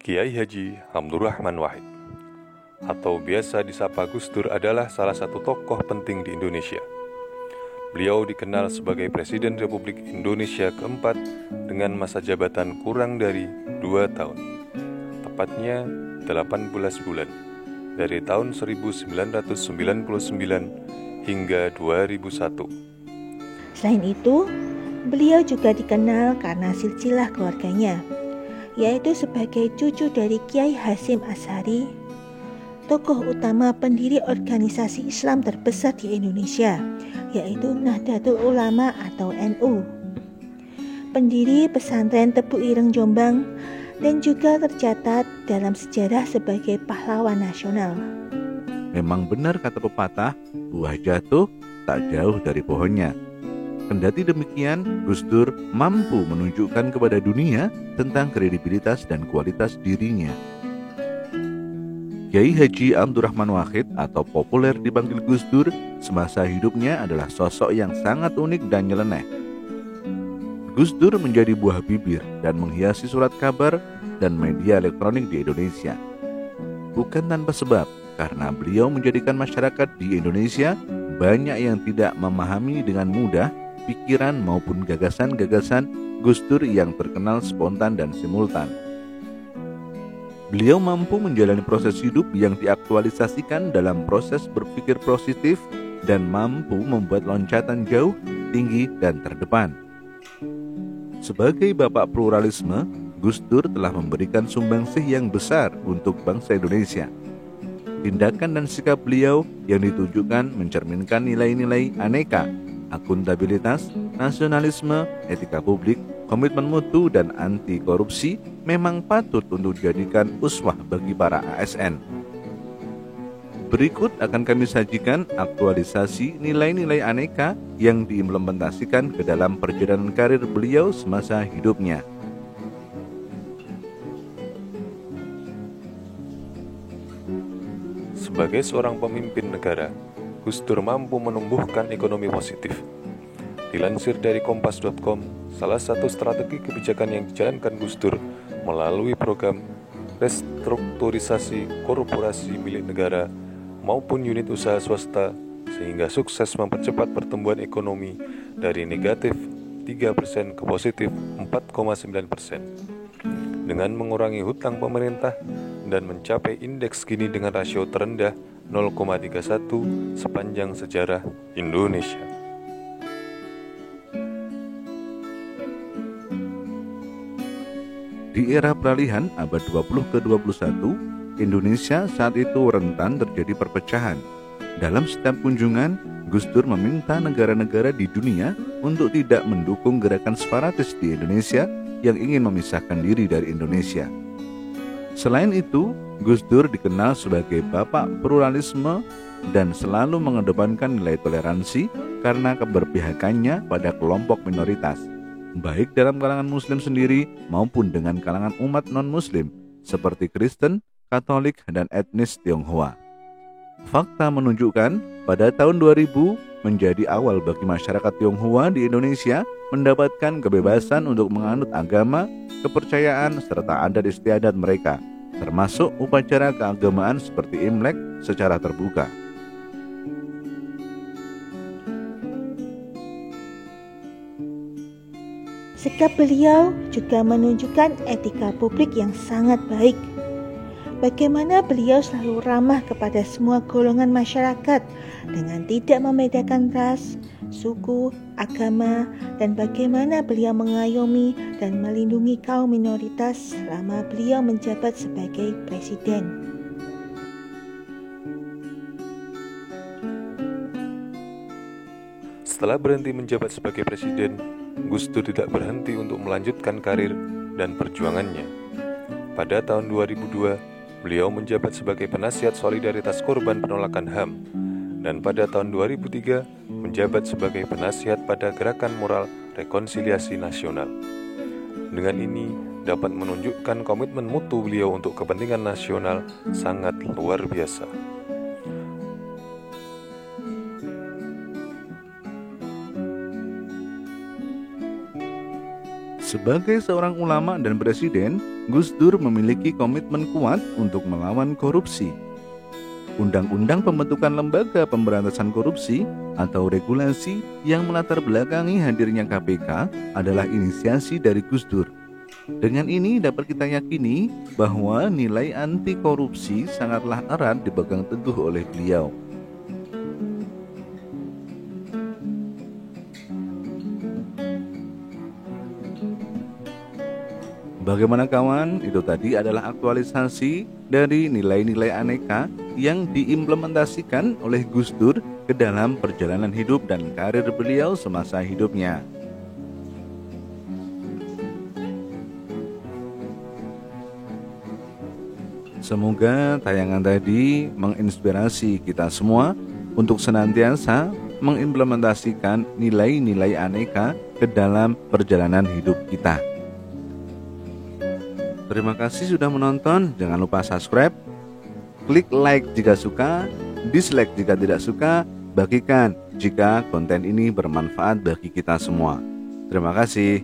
Kiai Haji Hamdurrahman Wahid atau biasa disapa Gus Dur adalah salah satu tokoh penting di Indonesia. Beliau dikenal sebagai Presiden Republik Indonesia keempat dengan masa jabatan kurang dari 2 tahun, tepatnya 18 bulan, dari tahun 1999 hingga 2001. Selain itu, beliau juga dikenal karena silsilah keluarganya, yaitu sebagai cucu dari Kiai Hasyim Asy'ari, tokoh utama pendiri organisasi Islam terbesar di Indonesia, yaitu Nahdlatul Ulama atau NU, pendiri pesantren Tebu Ireng Jombang, dan juga tercatat dalam sejarah sebagai pahlawan nasional. Memang benar kata pepatah, buah jatuh tak jauh dari pohonnya. Kendati demikian, Gus Dur mampu menunjukkan kepada dunia tentang kredibilitas dan kualitas dirinya. Kiai Haji Hamdurrahman Wahid atau populer dipanggil Gus Dur semasa hidupnya adalah sosok yang sangat unik dan nyeleneh. Gus Dur menjadi buah bibir dan menghiasi surat kabar dan media elektronik di Indonesia. Bukan tanpa sebab, karena beliau menjadikan masyarakat di Indonesia banyak yang tidak memahami dengan mudah pikiran maupun gagasan-gagasan Gus Dur yang terkenal spontan dan simultan. Beliau mampu menjalani proses hidup yang diaktualisasikan dalam proses berpikir positif dan mampu membuat loncatan jauh, tinggi, dan terdepan. Sebagai bapak pluralisme, Gus Dur telah memberikan sumbangsih yang besar untuk bangsa Indonesia. Tindakan dan sikap beliau yang ditujukan mencerminkan nilai-nilai aneka, akuntabilitas, nasionalisme, etika publik, komitmen mutu, dan anti korupsi memang patut untuk dijadikan uswah bagi para ASN. Berikut akan kami sajikan aktualisasi nilai-nilai aneka yang diimplementasikan ke dalam perjalanan karir beliau semasa hidupnya. Sebagai seorang pemimpin negara, Gus Dur mampu menumbuhkan ekonomi positif. Dilansir dari kompas.com, salah satu strategi kebijakan yang dijalankan Gus Dur melalui program restrukturisasi korporasi milik negara maupun unit usaha swasta sehingga sukses mempercepat pertumbuhan ekonomi dari negatif 3% ke positif 4,9%. Dengan mengurangi hutang pemerintah dan mencapai indeks Gini dengan rasio terendah 0,31 sepanjang sejarah Indonesia. Di era peralihan abad 20 ke 21, Indonesia saat itu rentan terjadi perpecahan. Dalam setiap kunjungan, Gus Dur meminta negara-negara di dunia untuk tidak mendukung gerakan separatis di Indonesia yang ingin memisahkan diri dari Indonesia. Selain itu, Gus Dur dikenal sebagai bapak pluralisme dan selalu mengedepankan nilai toleransi karena keberpihakannya pada kelompok minoritas, baik dalam kalangan Muslim sendiri maupun dengan kalangan umat non-Muslim seperti Kristen, Katolik, dan etnis Tionghoa. Fakta menunjukkan pada tahun 2000 menjadi awal bagi masyarakat Tionghoa di Indonesia mendapatkan kebebasan untuk menganut agama, kepercayaan, serta adat istiadat mereka, termasuk upacara keagamaan seperti Imlek secara terbuka. Sikap beliau juga menunjukkan etika publik yang sangat baik. Bagaimana beliau selalu ramah kepada semua golongan masyarakat dengan tidak membedakan ras, suku, agama, dan bagaimana beliau mengayomi dan melindungi kaum minoritas selama beliau menjabat sebagai presiden. Setelah berhenti menjabat sebagai presiden, Gus Dur tidak berhenti untuk melanjutkan karir dan perjuangannya. Pada tahun 2002, beliau menjabat sebagai penasihat solidaritas korban penolakan HAM, dan pada tahun 2003 menjabat sebagai penasihat pada Gerakan Moral Rekonsiliasi Nasional. Dengan ini dapat menunjukkan komitmen mutu beliau untuk kepentingan nasional sangat luar biasa. Sebagai seorang ulama dan presiden, Gus Dur memiliki komitmen kuat untuk melawan korupsi. Undang-undang pembentukan lembaga pemberantasan korupsi atau regulasi yang melatar belakangi hadirnya KPK adalah inisiasi dari Gus Dur. Dengan ini dapat kita yakini bahwa nilai anti korupsi sangatlah erat dipegang teguh oleh beliau. Bagaimana kawan? Itu tadi adalah aktualisasi dari nilai-nilai aneka yang diimplementasikan oleh Gus Dur ke dalam perjalanan hidup dan karir beliau semasa hidupnya. Semoga tayangan tadi menginspirasi kita semua untuk senantiasa mengimplementasikan nilai-nilai aneka ke dalam perjalanan hidup kita. Terima kasih sudah menonton. Jangan lupa subscribe, klik like jika suka, dislike jika tidak suka, bagikan jika konten ini bermanfaat bagi kita semua. Terima kasih.